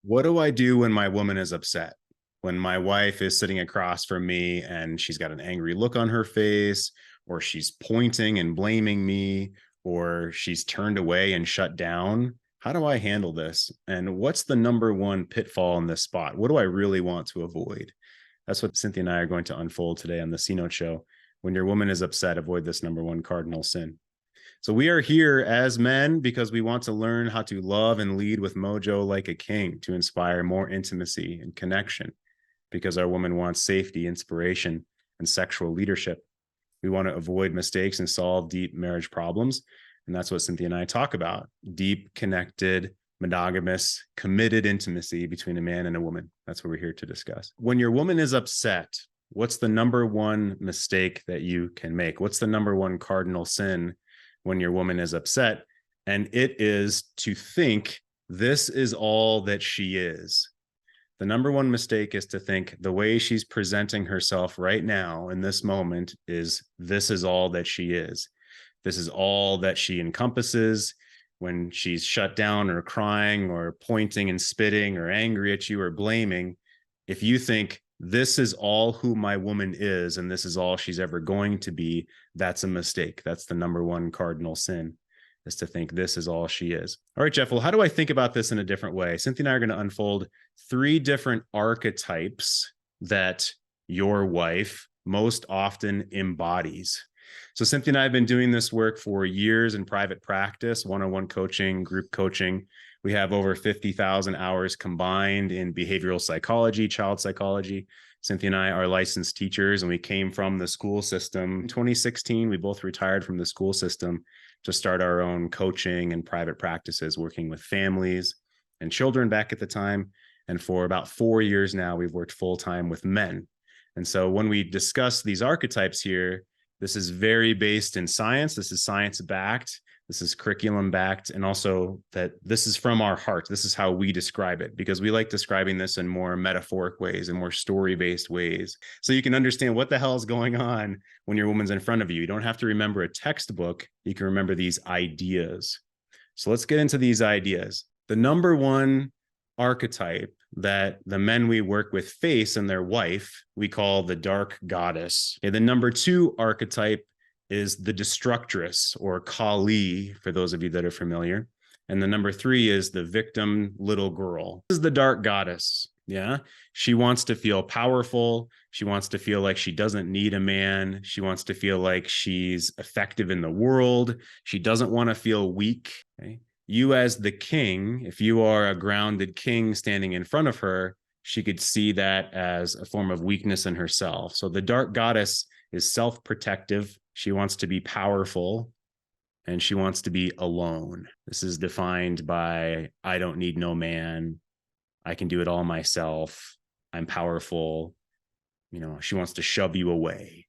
What do I do when my woman is upset? When my wife is sitting across from me and she's got an angry look on her face, or she's pointing and blaming me, or she's turned away and shut down. How do I handle this? And what's the number one pitfall in this spot? What do I really want to avoid? That's what Cynthia and I are going to unfold today on the C Note Show. When your woman is upset, avoid this number one cardinal sin. So we are here as men because we want to learn how to love and lead with mojo like a king, to inspire more intimacy and connection, because our woman wants safety, inspiration, and sexual leadership. We want to avoid mistakes and solve deep marriage problems. And that's what Cynthia and I talk about: deep, connected, monogamous, committed intimacy between a man and a woman. That's what we're here to discuss. When your woman is upset, what's the number one mistake that you can make? What's the number one cardinal sin when your woman is upset? And it is to think this is all that she is. The number one mistake is to think the way she's presenting herself right now in this moment is this is all that she is. This is all that she encompasses. When she's shut down or crying or pointing and spitting or angry at you or blaming, if you think this is all who my woman is and this is all she's ever going to be, that's a mistake. That's the number one cardinal sin, is to think this is all she is. All right, Jeff, well, how do I think about this in a different way? Cynthia and I are going to unfold 3 different archetypes that your wife most often embodies. So Cynthia and I have been doing this work for years in private practice, one-on-one coaching, group coaching. We have over 50,000 hours combined in behavioral psychology, child psychology. Cynthia and I are licensed teachers, and we came from the school system. In 2016, we both retired from the school system to start our own coaching and private practices, working with families and children back at the time. And for about 4 years now, we've worked full-time with men. And so when we discuss these archetypes here, this is very based in science. This is science-backed. This is curriculum-backed, and also that this is from our heart. This is how we describe it, because we like describing this in more metaphoric ways and more story-based ways, so you can understand what the hell is going on when your woman's in front of you. You don't have to remember a textbook. You can remember these ideas. So let's get into these ideas. The number one archetype that the men we work with face in their wife, we call the dark goddess. Okay, the number 2 archetype is the destructress, or Kali, for those of you that are familiar. And the number 3 is the victim little girl. This is the dark goddess. Yeah. She wants to feel powerful. She wants to feel like she doesn't need a man. She wants to feel like she's effective in the world. She doesn't want to feel weak. Okay? You as the king, if you are a grounded king standing in front of her, she could see that as a form of weakness in herself. So the dark goddess is self-protective. She wants to be powerful, and she wants to be alone. This is defined by, I don't need no man. I can do it all myself. I'm powerful. You know, she wants to shove you away.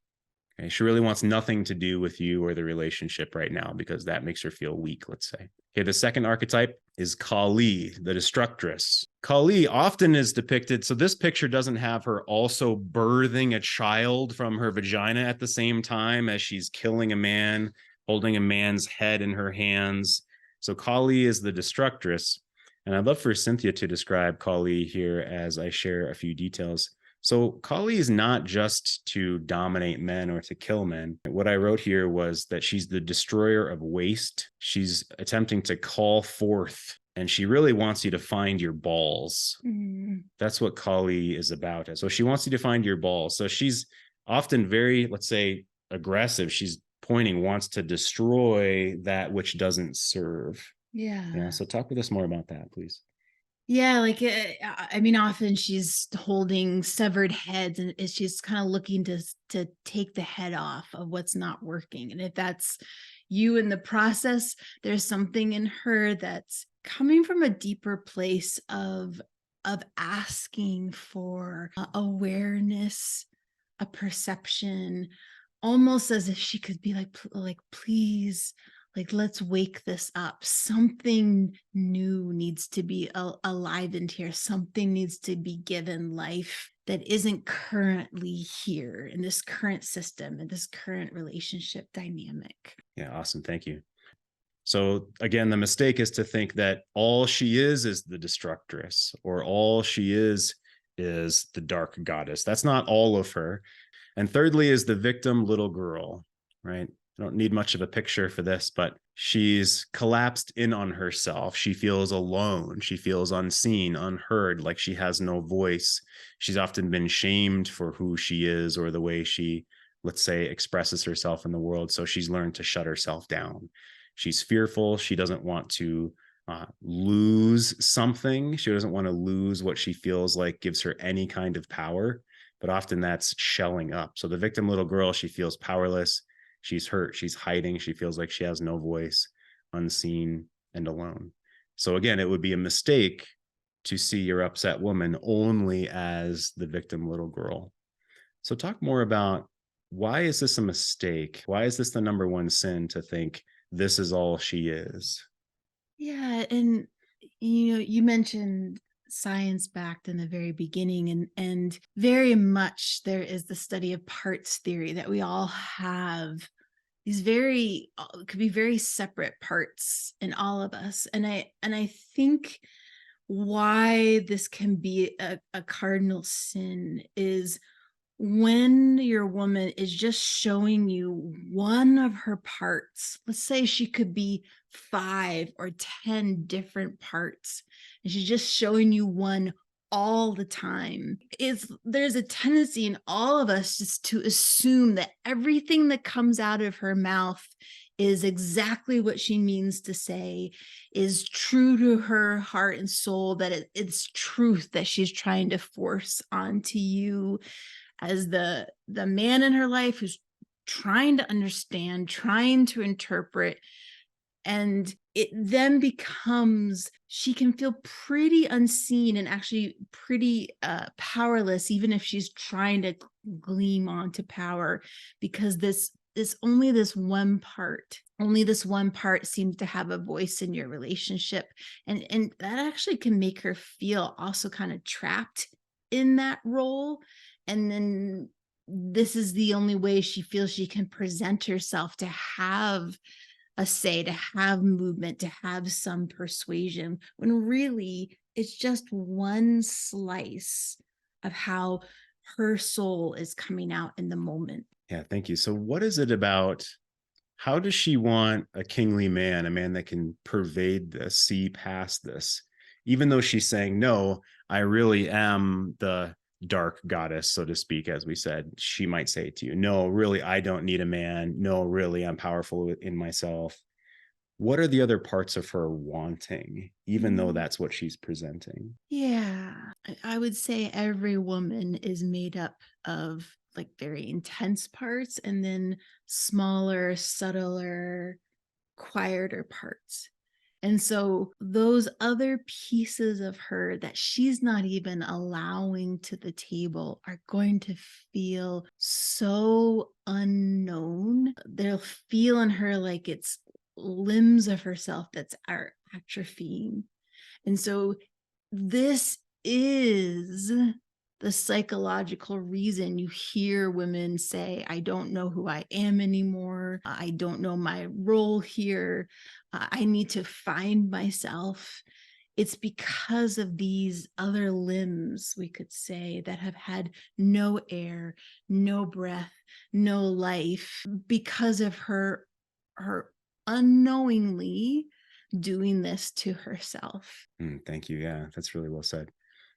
Okay? She really wants nothing to do with you or the relationship right now, because that makes her feel weak, let's say. Okay, the second archetype is Kali, the destructress. Kali often is depicted, so this picture doesn't have her also birthing a child from her vagina at the same time as she's killing a man, holding a man's head in her hands. So Kali is the destructress. And I'd love for Cynthia to describe Kali here as I share a few details. So Kali is not just to dominate men or to kill men. What I wrote here was that she's the destroyer of waste. She's attempting to call forth, and she really wants you to find your balls. That's what Kali is about. So she wants you to find your balls. So she's often very, let's say, aggressive. She's pointing, wants to destroy that which doesn't serve. Yeah. So talk with us more about that, please. Yeah, like I mean, often she's holding severed heads, and she's kind of looking to take the head off of what's not working. And if that's you in the process, there's something in her that's coming from a deeper place of asking for awareness, a perception, almost as if she could be like, please, like, let's wake this up. Something new needs to be alivened here. Something needs to be given life that isn't currently here in this current system, in this current relationship dynamic. Yeah, awesome. Thank you. So again, the mistake is to think that all she is the destructress, or all she is the dark goddess. That's not all of her. And thirdly is the victim little girl, right? I don't need much of a picture for this, but she's collapsed in on herself. She feels alone. She feels unseen, unheard, like she has no voice. She's often been shamed for who she is or the way she, let's say, expresses herself in the world. So she's learned to shut herself down. She's fearful. She doesn't want to lose something. She doesn't want to lose what she feels like gives her any kind of power, but often that's shelling up. So the victim little girl, she feels powerless. She's hurt. She's hiding. She feels like she has no voice, unseen and alone. So again, it would be a mistake to see your upset woman only as the victim little girl. So talk more about, why is this a mistake? Why is this the number one sin to think this is all she is? Yeah, and you mentioned science backed in the very beginning, and very much there is the study of parts theory, that we all have these very could be very separate parts in all of us. And I think why this can be a cardinal sin is when your woman is just showing you one of her parts. Let's say she could be 5 or 10 different parts, and she's just showing you one all the time. There's a tendency in all of us just to assume that everything that comes out of her mouth is exactly what she means to say, is true to her heart and soul, that it's truth that she's trying to force onto you as the man in her life who's trying to understand, trying to interpret. And it then becomes, she can feel pretty unseen and actually pretty powerless, even if she's trying to gleam onto power, because this only this one part seems to have a voice in your relationship. And that actually can make her feel also kind of trapped in that role. And then this is the only way she feels she can present herself, to have a say, to have movement, to have some persuasion, when really it's just one slice of how her soul is coming out in the moment. Yeah, thank you. So what is it about, how does she want a kingly man, a man that can pervade this, see past this, even though she's saying, no, I really am the dark goddess, so to speak? As we said, she might say to you, no, really, I don't need a man. No, really, I'm powerful in myself. What are the other parts of her wanting, even though that's what she's presenting? Yeah, I would say every woman is made up of like very intense parts, and then smaller, subtler, quieter parts. And so those other pieces of her that she's not even allowing to the table are going to feel so unknown. They'll feel in her like it's limbs of herself that are atrophying. And so this is the psychological reason you hear women say, I don't know who I am anymore. I don't know my role here. I need to find myself. It's because of these other limbs, we could say, that have had no air, no breath, no life, because of her unknowingly doing this to herself. Thank you. Yeah, that's really well said.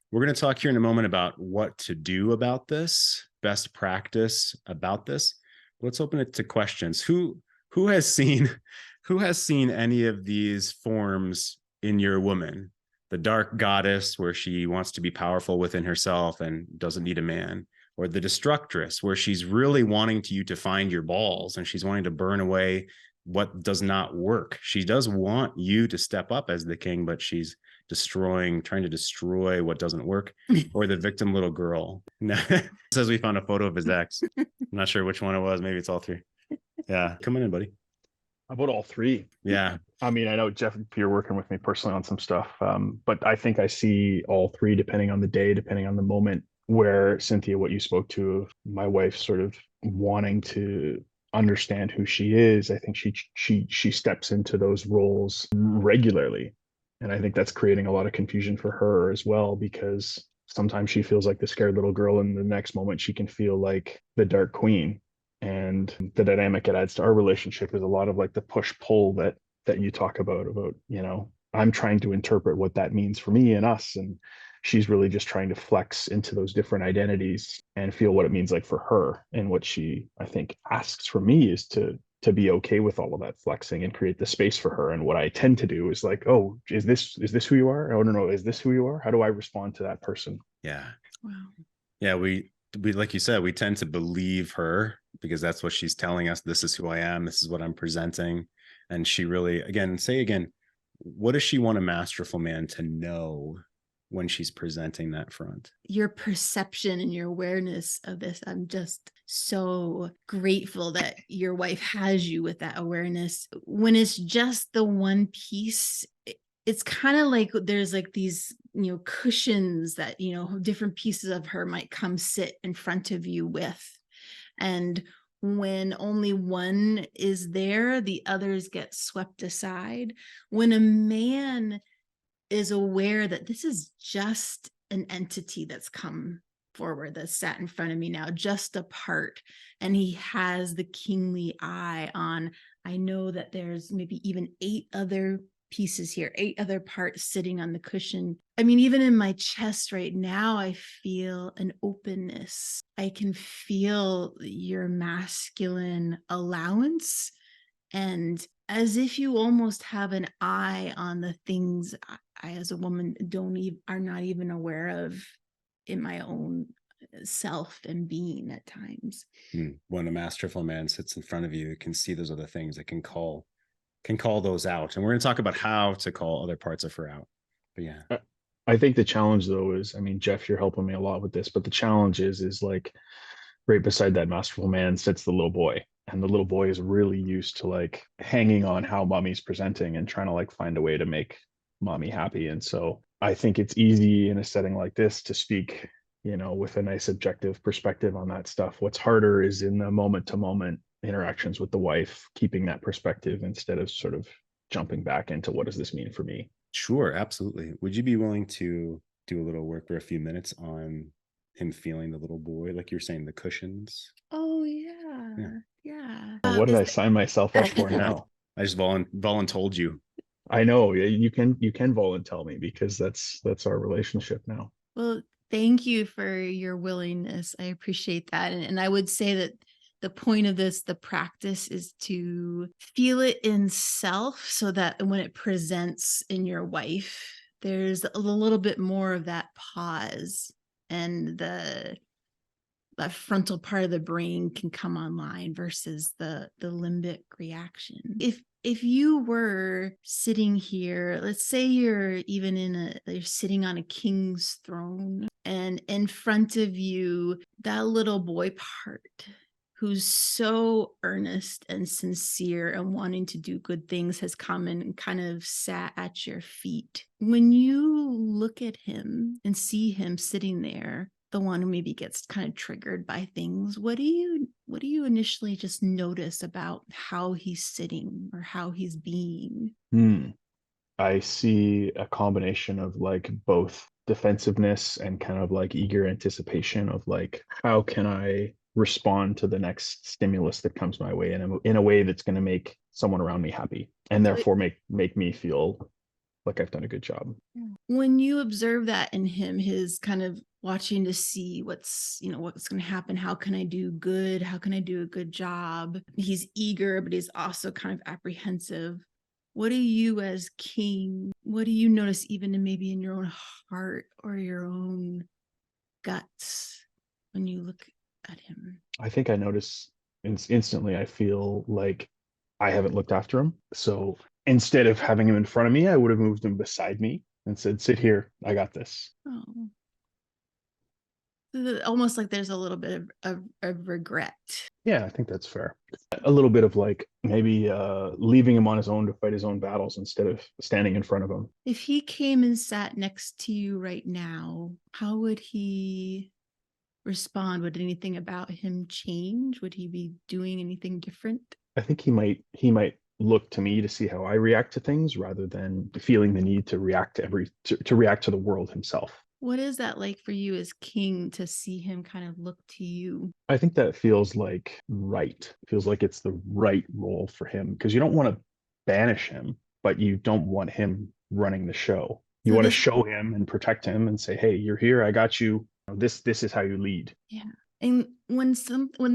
We're going to talk here in a moment about what to do about this, best practice about this. Let's open it to questions. Who has seen any of these forms in your woman? The dark goddess, where she wants to be powerful within herself and doesn't need a man, or the destructress, where she's really wanting you to find your balls and she's wanting to burn away what does not work. She does want you to step up as the king, but she's trying to destroy what doesn't work. Or the victim little girl. Says we found a photo of his ex. I'm not sure which one it was. Maybe it's all three. Yeah, come on in, buddy. How about all three? Yeah. I mean, I know, Jeff, you're working with me personally on some stuff, but I think I see all three depending on the day, depending on the moment. Where, Cynthia, what you spoke to, my wife sort of wanting to understand who she is. I think she steps into those roles regularly. And I think that's creating a lot of confusion for her as well, because sometimes she feels like the scared little girl, and the next moment she can feel like the dark queen. And the dynamic it adds to our relationship is a lot of like the push pull that you talk about, you know, I'm trying to interpret what that means for me and us, and she's really just trying to flex into those different identities and feel what it means like for her. And what she, I think, asks from me is to be okay with all of that flexing and create the space for her. And what I tend to do is like, oh, is this who you are? Oh no, is this who you are? How do I respond to that person? Yeah. Wow. Yeah, we like you said, we tend to believe her because that's what she's telling us. This is who I am. This is what I'm presenting. And she really, again, what does she want a masterful man to know when she's presenting that front? Your perception and your awareness of this. I'm just so grateful that your wife has you with that awareness. When it's just the one piece, it's kind of like there's like these, you know, cushions that, you know, different pieces of her might come sit in front of you with. And when only one is there, the others get swept aside. When a man is aware that this is just an entity that's come forward, that's sat in front of me now, just a part, and he has the kingly eye on, I know that there's maybe even 8 other pieces here, 8 other parts sitting on the cushion. I mean, even in my chest right now, I feel an openness. I can feel your masculine allowance, and as if you almost have an eye on the things I as a woman are not even aware of in my own self and being at times. When a masterful man sits in front of you, it can see those other things. It can call those out. And we're going to talk about how to call other parts of her out. But yeah. I think the challenge though is, I mean, Jeff, you're helping me a lot with this, but the challenge is like right beside that masterful man sits the little boy. And the little boy is really used to like hanging on how mommy's presenting and trying to like find a way to make mommy happy. And so I think it's easy in a setting like this to speak, you know, with a nice objective perspective on that stuff. What's harder is in the moment to moment interactions with the wife, keeping that perspective instead of sort of jumping back into what does this mean for me? Sure, absolutely. Would you be willing to do a little work for a few minutes on him feeling the little boy, like you're saying, the cushions? Oh yeah. What did I sign myself up for now? I just voluntold you. I know you can volunteer me, because that's our relationship now. Well, thank you for your willingness. I appreciate that. And I would say that the point of this, the practice, is to feel it in self so that when it presents in your wife, there's a little bit more of that pause, and that frontal part of the brain can come online versus the limbic reaction. If you were sitting here, let's say you're sitting on a king's throne, and in front of you, that little boy part who's so earnest and sincere and wanting to do good things has come and kind of sat at your feet. When you look at him and see him sitting there, the one who maybe gets kind of triggered by things, what do you initially just notice about how he's sitting or how he's being? I see a combination of like both defensiveness and kind of like eager anticipation of like, how can I respond to the next stimulus that comes my way in a way that's going to make someone around me happy, and therefore make me feel like I've done a good job. When you observe that in him, his kind of watching to see what's going to happen, how can I do good, how can I do a good job, he's eager, but he's also kind of apprehensive. What do you as king, what do you notice even maybe in your own heart or your own guts when you look at him? I think I notice instantly, I feel like I haven't looked after him. So instead of having him in front of me, I would have moved him beside me and said, sit here, I got this. Oh, almost like there's a little bit of regret. Yeah, I think that's fair. A little bit of like maybe leaving him on his own to fight his own battles instead of standing in front of him. If he came and sat next to you right now, how would he respond? Would anything about him change? Would he be doing anything different? I think he might look to me to see how I react to things rather than feeling the need to react to react to the world himself. What is that like for you as king to see him kind of look to you? I think that feels like right. It feels like it's the right role for him because you don't want to banish him, but you don't want him running the show. You So want to this, show him and protect him and say, "Hey, you're here. I got you. This is how you lead." yeah. And when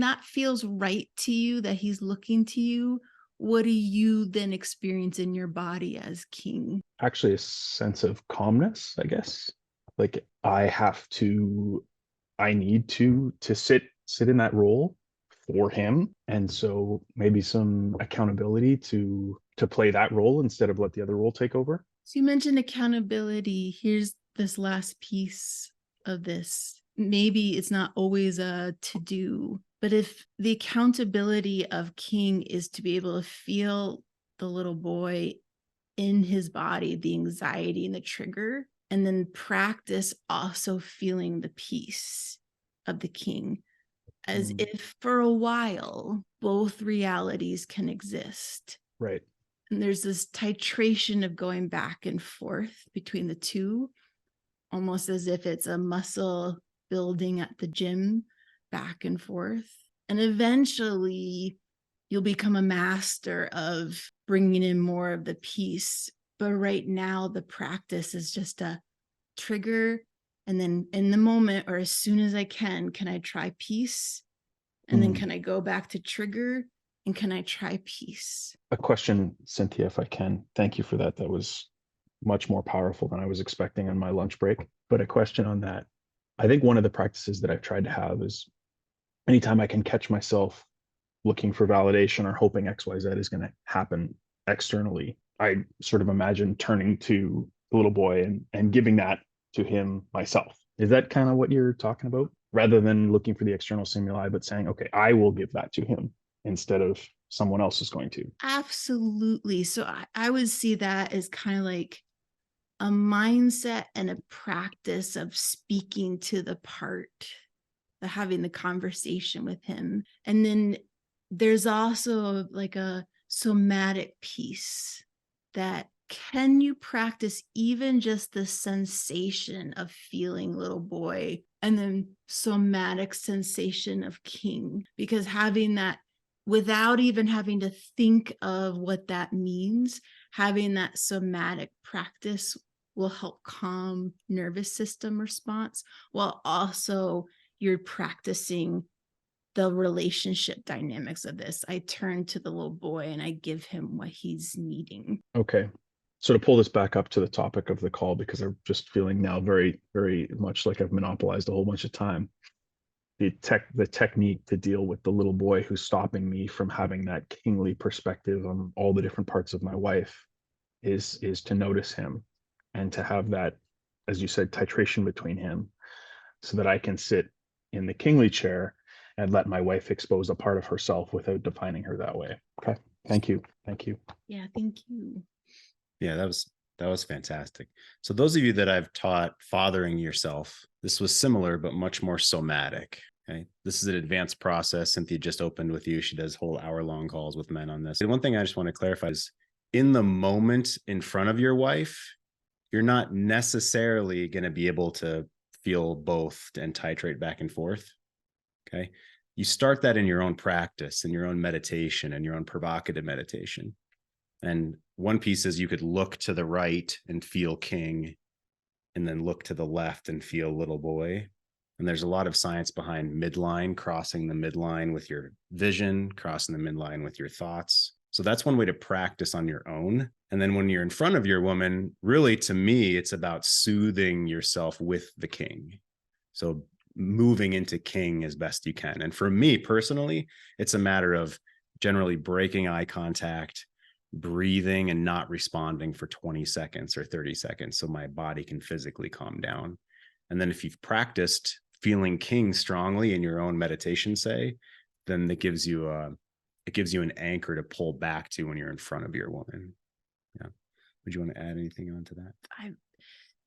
that feels right to you, that he's looking to you, what do you then experience in your body as king? Actually, a sense of calmness, I guess. Like I need to sit in that role for him, and so maybe some accountability to play that role instead of let the other role take over. So you mentioned accountability. Here's this last piece of this. Maybe it's not always a to do, but if the accountability of king is to be able to feel the little boy in his body, the anxiety and the trigger, and then practice also feeling the peace of the king, as if for a while both realities can exist. Right. And there's this titration of going back and forth between the two, almost as if it's a muscle building at the gym, back and forth. And eventually you'll become a master of bringing in more of the peace. But right now, the practice is just a trigger. And then in the moment, or as soon as I can I try peace? And then can I go back to trigger? And can I try peace? A question, Cynthia, if I can. Thank you for that. That was much more powerful than I was expecting on my lunch break. But a question on that. I think one of the practices that I've tried to have is anytime I can catch myself looking for validation or hoping XYZ is going to happen externally, I sort of imagine turning to the little boy and giving that to him myself. Is that kind of what you're talking about? Rather than looking for the external stimuli, but saying, okay, I will give that to him instead of someone else is going to. Absolutely. So I would see that as kind of like a mindset and a practice of speaking to the part, the having the conversation with him. And then there's also like a somatic piece that can you practice even just the sensation of feeling little boy and then somatic sensation of king? Because having that without even having to think of what that means, having that somatic practice will help calm nervous system response, while also you're practicing the relationship dynamics of this. I turn to the little boy and I give him what he's needing. Okay. So to pull this back up to the topic of the call, because I'm just feeling now very, very much like I've monopolized a whole bunch of time. The technique to deal with the little boy who's stopping me from having that kingly perspective on all the different parts of my wife is to notice him and to have that, as you said, titration between him so that I can sit in the kingly chair and let my wife expose a part of herself without defining her that way. Okay. Thank you. Thank you. Yeah, thank you. Yeah, that was fantastic. So those of you that I've taught fathering yourself, this was similar, but much more somatic. Okay. This is an advanced process. Cynthia just opened with you. She does whole hour-long calls with men on this. And one thing I just want to clarify is in the moment in front of your wife, you're not necessarily going to be able to feel both and titrate back and forth. Okay. You start that in your own practice, in your own meditation, and your own provocative meditation. And one piece is you could look to the right and feel king, and then look to the left and feel little boy. And there's a lot of science behind midline, crossing the midline with your vision, crossing the midline with your thoughts. So that's one way to practice on your own. And then when you're in front of your woman, really, to me, it's about soothing yourself with the king. So moving into king as best you can. And for me personally, it's a matter of generally breaking eye contact, breathing, and not responding for 20 seconds or 30 seconds so my body can physically calm down. And then if you've practiced feeling king strongly in your own meditation, say, then it gives you an anchor to pull back to when you're in front of your woman. Yeah. Would you want to add anything onto that?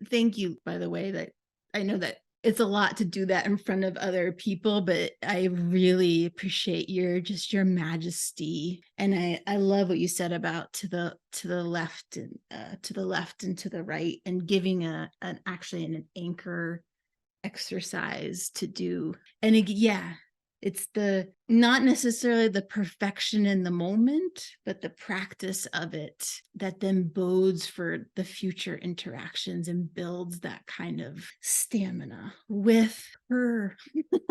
Thank you, by the way, that I know that it's a lot to do that in front of other people, but I really appreciate your majesty. And I love what you said about to the left and to the left and to the right, and giving an anchor exercise to do. And it's not necessarily the perfection in the moment, but the practice of it that then bodes for the future interactions and builds that kind of stamina with her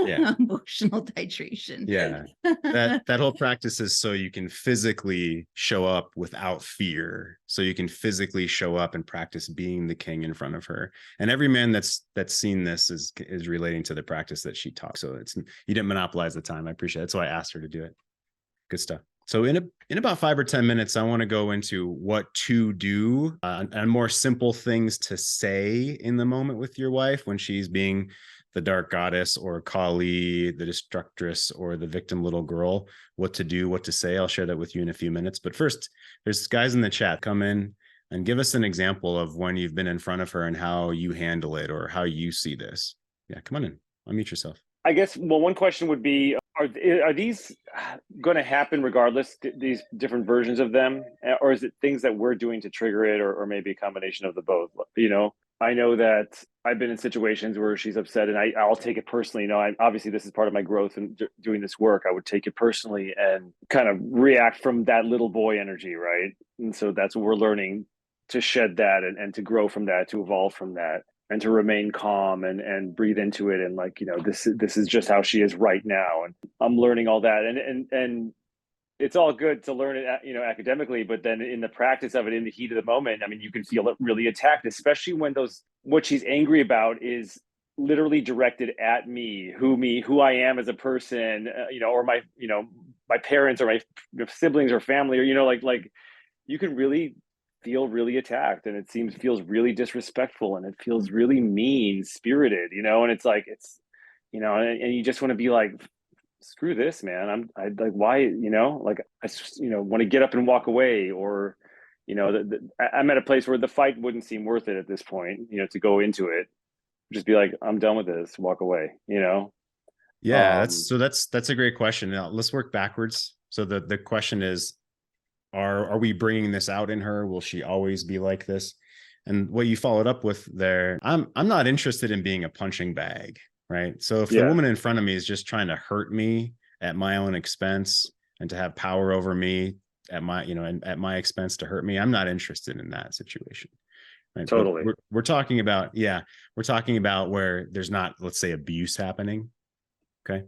emotional titration. Yeah. That whole practice is so you can physically show up without fear. So you can physically show up and practice being the king in front of her. And every man that's seen this is relating to the practice that she taught. So you didn't monopolize the time. I appreciate it. That's why I asked her to do it. Good stuff. So in about 5 or 10 minutes, I want to go into what to do and more simple things to say in the moment with your wife when she's being the dark goddess or Kali, the destructress, or the victim little girl. What to do, what to say. I'll share that with you in a few minutes. But first, there's guys in the chat. Come in and give us an example of when you've been in front of her and how you handle it or how you see this. Yeah, come on in. Unmute yourself. I guess, well, one question would be, are these going to happen regardless, these different versions of them? Or is it things that we're doing to trigger it, or maybe a combination of the both? You know, I know that I've been in situations where she's upset and I'll take it personally. You know, obviously this is part of my growth and doing this work. I would take it personally and kind of react from that little boy energy, right? And so that's what we're learning, to shed that and to grow from that, to evolve from that, and to remain calm and breathe into it. And like, you know, this is just how she is right now. And I'm learning all that. And it's all good to learn it, you know, academically, but then in the practice of it, in the heat of the moment, I mean, you can feel it really attacked, especially when what she's angry about is literally directed at me, who I am as a person, you know, or my parents or my siblings or family, or, you know, like you can really feel really attacked, and it feels really disrespectful, and it feels really mean spirited, you know. And it's like, you know, and you just want to be like, screw this, man. I like, why, you know, like I you know, want to get up and walk away, or, you know, I'm at a place where the fight wouldn't seem worth it at this point, you know, to go into it, just be like, I'm done with this, walk away, you know. Yeah, that's a great question. Now let's work backwards. So the question is, are we bringing this out in her? Will she always be like this? And what you followed up with there, I'm not interested in being a punching bag, right? So if the woman in front of me is just trying to hurt me at my own expense and to have power over me at my, you know, and at my expense to hurt me, I'm not interested in that situation. Right? Totally. We're talking about, we're talking about where there's not, let's say, abuse happening. Okay.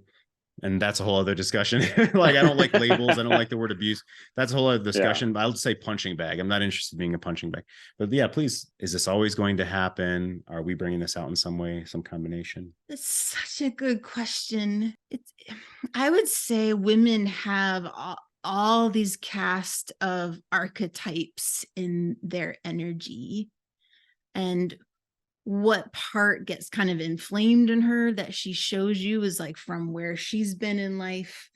And that's a whole other discussion. Like, I don't like labels. I don't like the word abuse. That's a whole other discussion. But I'll just say punching bag. I'm not interested in being a punching bag. But yeah, please, is this always going to happen? Are we bringing this out in some way, some combination? That's such a good question. I would say women have all these cast of archetypes in their energy. And what part gets kind of inflamed in her that she shows you is like from where she's been in life.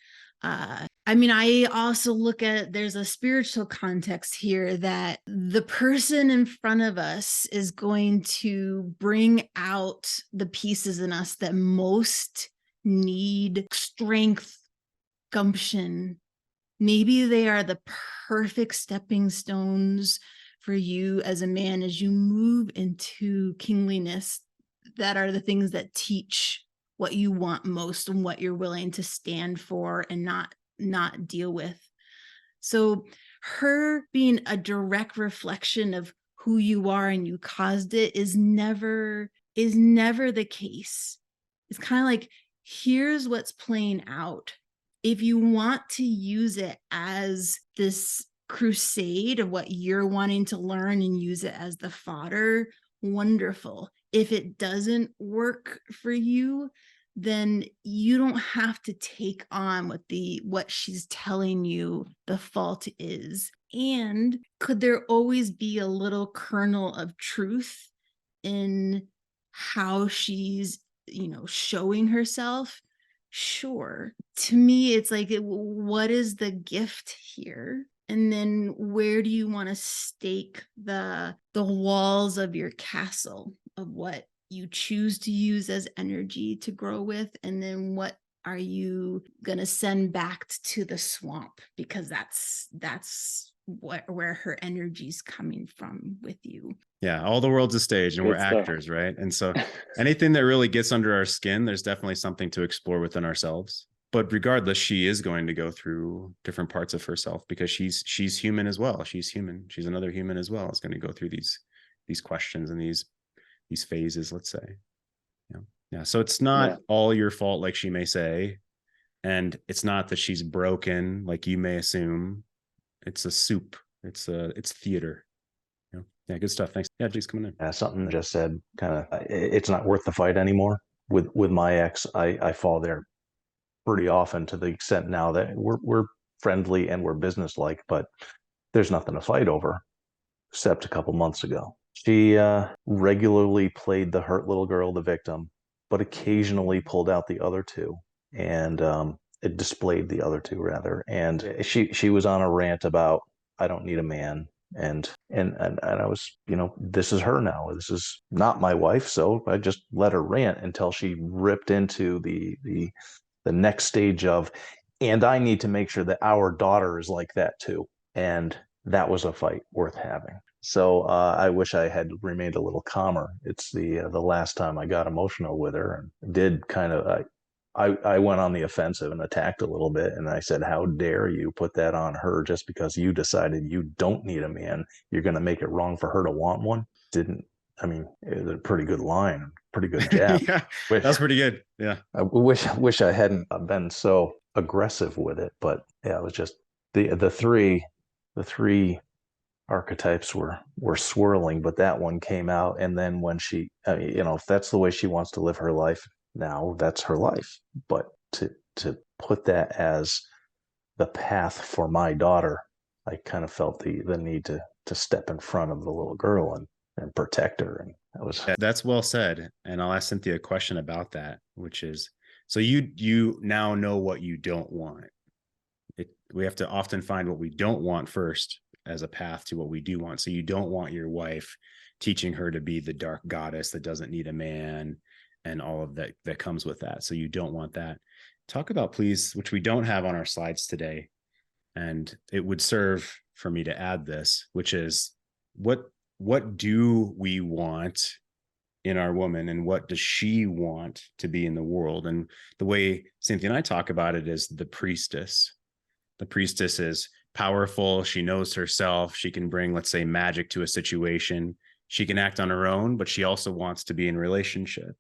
I mean, I also look at, there's a spiritual context here that the person in front of us is going to bring out the pieces in us that most need strength, gumption. Maybe they are the perfect stepping stones for you as a man as you move into kingliness, that are the things that teach what you want most and what you're willing to stand for and not deal with. So her being a direct reflection of who you are and you caused it is never the case. It's kind of like, here's what's playing out. If you want to use it as this crusade of what you're wanting to learn and use it as the fodder, wonderful. If it doesn't work for you, then you don't have to take on what she's telling you the fault is. And could there always be a little kernel of truth in how she's, you know, showing herself? Sure. To me, it's like, what is the gift here? And then where do you want to stake the walls of your castle of what you choose to use as energy to grow with, and then what are you going to send back to the swamp, because that's where her energy's coming from with you. Yeah, all the world's a stage and Good we're stuff. actors, right? And so anything that really gets under our skin, there's definitely something to explore within ourselves. But regardless, she is going to go through different parts of herself, because she's human as well. She's human. She's another human as well. It's going to go through these questions and these phases, let's say. Yeah. So it's not all your fault, like she may say, and it's not that she's broken, like you may assume. It's a soup. It's theater. Yeah, good stuff. Thanks. Yeah, Jake's coming in. Something I just said, kind of, it's not worth the fight anymore. With my ex, I fall there pretty often, to the extent now that we're friendly and we're businesslike, but there's nothing to fight over, except a couple months ago. She regularly played the hurt little girl, the victim, but occasionally pulled out the other two, and it displayed the other two rather. And she was on a rant about, I don't need a man. And I was, this is her now. This is not my wife. So I just let her rant until she ripped into the next stage of, and I need to make sure that our daughter is like that too. And that was a fight worth having. So I wish I had remained a little calmer. It's the last time I got emotional with her, and did kind of, I went on the offensive and attacked a little bit. And I said, how dare you put that on her just because you decided you don't need a man? You're going to make it wrong for her to want one? It was a pretty good line, pretty good jab. Yeah, that's pretty good. Yeah. I wish I hadn't been so aggressive with it, but yeah, it was just the three archetypes were swirling, but that one came out. And then when she, if that's the way she wants to live her life now, that's her life. But to put that as the path for my daughter, I kind of felt the need to step in front of the little girl and protect her. And that's well said. And I'll ask Cynthia a question about that, which is, so you now know what you don't want. We have to often find what we don't want first as a path to what we do want. So you don't want your wife teaching her to be the dark goddess that doesn't need a man and all of that comes with that. So you don't want that. Talk about, please, which we don't have on our slides today, and it would serve for me to add this, which is what do we want in our woman, and what does she want to be in the world? And the way Cynthia and I talk about it is the priestess. The priestess is powerful. She knows herself. She can bring, let's say, magic to a situation. She can act on her own, but she also wants to be in relationship.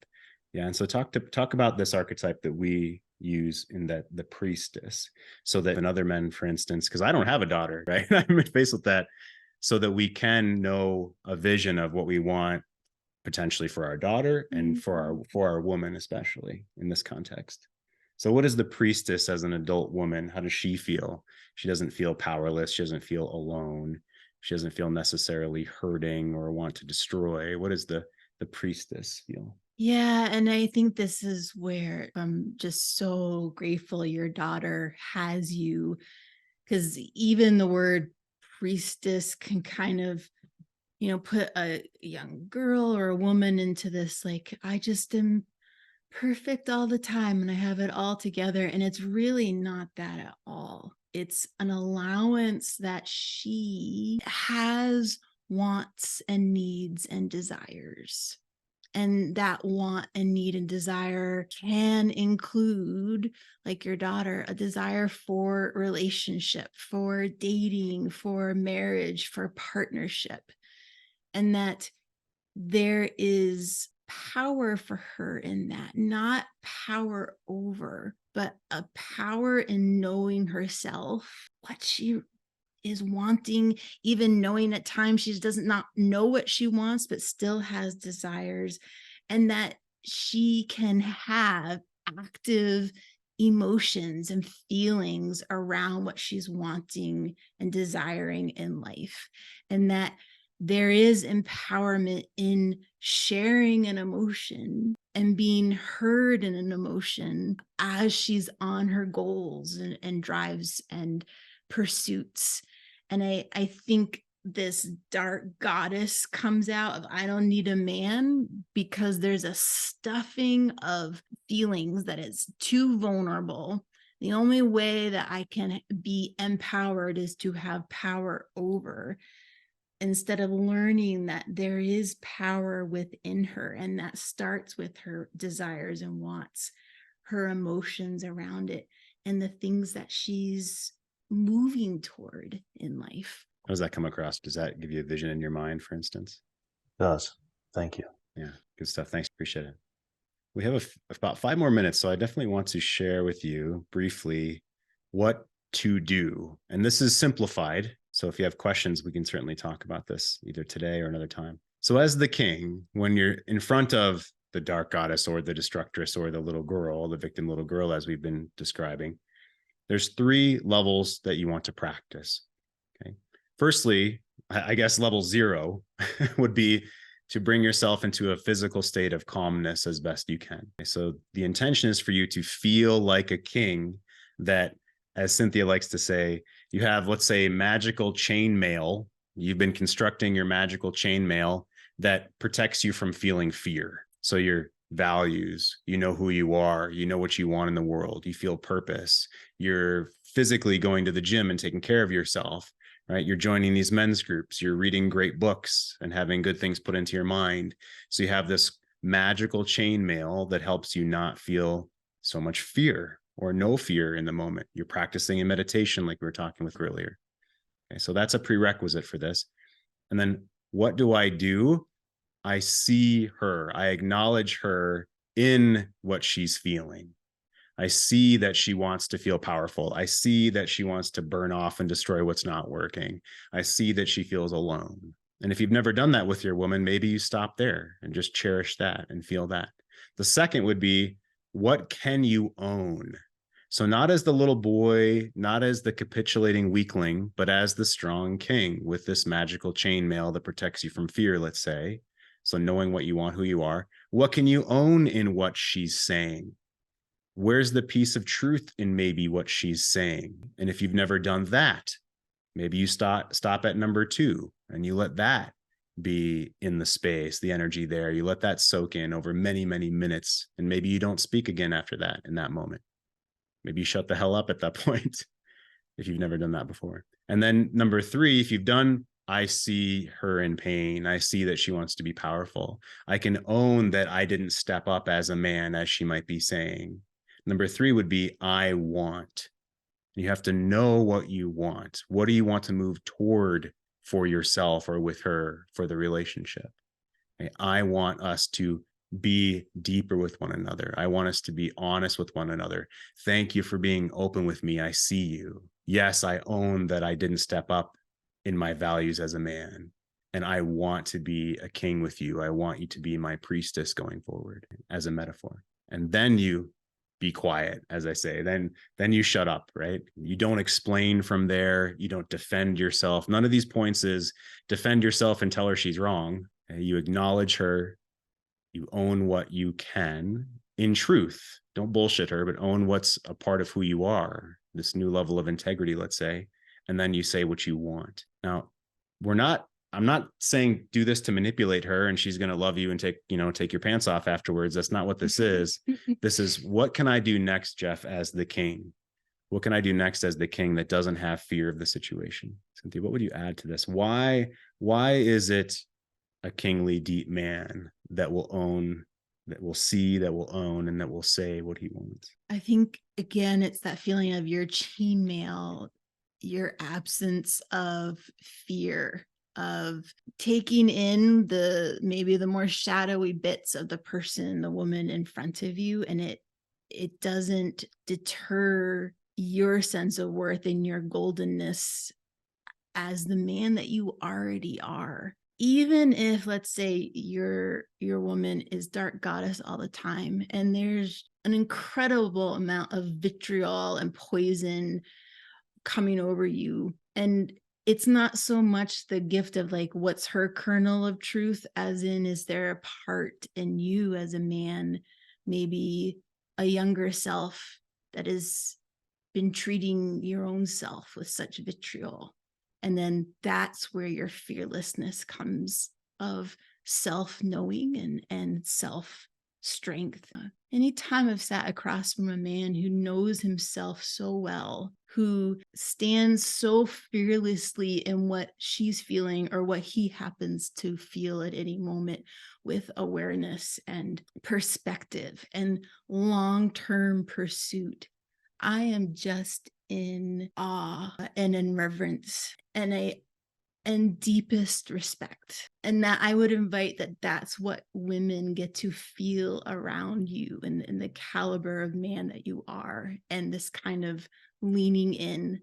Yeah. And so talk about this archetype that we use in the priestess, so that in other men, for instance, because I don't have a daughter, right? I'm faced with that, so that we can know a vision of what we want potentially for our daughter and for our woman, especially in this context. So what is the priestess as an adult woman? How does she feel? She doesn't feel powerless. She doesn't feel alone. She doesn't feel necessarily hurting or want to destroy. What does the priestess feel? Yeah, and I think this is where I'm just so grateful your daughter has you, because even the word priestess can kind of, put a young girl or a woman into this, like, I just am perfect all the time and I have it all together. And it's really not that at all. It's an allowance that she has wants and needs and desires. And that want and need and desire can include, like your daughter, a desire for relationship, for dating, for marriage, for partnership. And that there is power for her in that, not power over, but a power in knowing herself, what she is wanting, even knowing at times she doesn't not know what she wants, but still has desires, and that she can have active emotions and feelings around what she's wanting and desiring in life. And that there is empowerment in sharing an emotion and being heard in an emotion as she's on her goals and drives and pursuits. And I think this dark goddess comes out of I don't need a man, because there's a stuffing of feelings that is too vulnerable. The only way that I can be empowered is to have power over, instead of learning that there is power within her, and that starts with her desires and wants, her emotions around it, and the things that she's moving toward in life. How does that come across? Does that give you a vision in your mind, for instance? It does. Thank you. Yeah, good stuff. Thanks. Appreciate it. We have about 5 more minutes, so I definitely want to share with you briefly what to do. And this is simplified. So if you have questions, we can certainly talk about this either today or another time. So as the king, when you're in front of the dark goddess or the destructress or the little girl, the victim little girl, as we've been describing, there's 3 levels that you want to practice. Okay. Firstly, I guess level 0 would be to bring yourself into a physical state of calmness as best you can. So the intention is for you to feel like a king, that, as Cynthia likes to say, you have, let's say, magical chainmail. You've been constructing your magical chainmail that protects you from feeling fear. So your values, you know who you are, you know what you want in the world, you feel purpose, you're physically going to the gym and taking care of yourself, right? You're joining these men's groups, you're reading great books and having good things put into your mind. So you have this magical chainmail that helps you not feel so much fear or no fear in the moment. You're practicing in meditation, like we were talking with earlier. Okay, so that's a prerequisite for this. And then what do? I see her. I acknowledge her in what she's feeling. I see that she wants to feel powerful. I see that she wants to burn off and destroy what's not working. I see that she feels alone. And if you've never done that with your woman, maybe you stop there and just cherish that and feel that. The second would be, what can you own? So not as the little boy, not as the capitulating weakling, but as the strong king with this magical chainmail that protects you from fear, let's say. So knowing what you want, who you are, what can you own in what she's saying? Where's the piece of truth in maybe what she's saying? And if you've never done that, maybe you stop at number 2 and you let that be in the space, the energy there. You let that soak in over many, many minutes. And maybe you don't speak again after that in that moment. Maybe you shut the hell up at that point if you've never done that before. And then number 3, if you've done, I see her in pain. I see that she wants to be powerful. I can own that I didn't step up as a man, as she might be saying. Number 3 would be, I want. You have to know what you want. What do you want to move toward for yourself or with her for the relationship? Okay. I want us to be deeper with one another. I want us to be honest with one another. Thank you for being open with me. I see you. Yes, I own that I didn't step up in my values as a man. And I want to be a king with you. I want you to be my priestess going forward, as a metaphor. And then you be quiet, as I say, then you shut up, right? You don't explain from there. You don't defend yourself. None of these points is defend yourself and tell her she's wrong. You acknowledge her. You own what you can in truth. Don't bullshit her, but own what's a part of who you are, this new level of integrity, let's say. And then you say what you want. Now, I'm not saying do this to manipulate her and she's going to love you and take your pants off afterwards. That's not what this is. This is, what can I do next, Jeff, as the king? What can I do next as the king that doesn't have fear of the situation? Cynthia, what would you add to this? Why is it a kingly deep man that will own, that will see, that will own, and that will say what he wants? I think, again, it's that feeling of your chainmail, your absence of fear, of taking in maybe the more shadowy bits of the person, the woman in front of you, and it doesn't deter your sense of worth and your goldenness as the man that you already are. Even if, let's say, your woman is dark goddess all the time, and there's an incredible amount of vitriol and poison coming over you, and it's not so much the gift of like, what's her kernel of truth, as in, is there a part in you as a man, maybe a younger self, that has been treating your own self with such vitriol? And then that's where your fearlessness comes, of self-knowing and self-strength. Anytime I've sat across from a man who knows himself so well, who stands so fearlessly in what she's feeling or what he happens to feel at any moment, with awareness and perspective and long-term pursuit, I am just in awe and in reverence and deepest respect. And that I would invite that's what women get to feel around you, and the caliber of man that you are, and this kind of leaning in,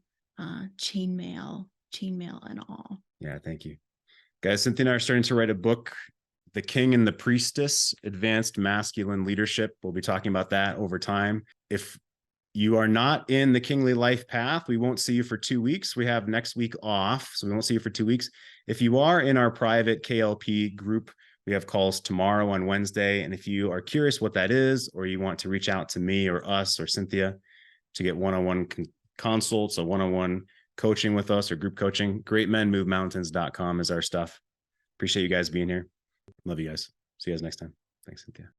chainmail and all. Yeah, thank you. Guys, Cynthia and I are starting to write a book, The King and the Priestess, Advanced Masculine Leadership. We'll be talking about that over time. If you are not in the kingly life path, we won't see you for 2 weeks. We have next week off, so we won't see you for 2 weeks. If you are in our private KLP group, we have calls tomorrow on Wednesday. And if you are curious what that is, or you want to reach out to me or us or Cynthia to get one-on-one consults or one-on-one coaching with us or group coaching, greatmenmovemountains.com is our stuff. Appreciate you guys being here. Love you guys. See you guys next time. Thanks, Cynthia.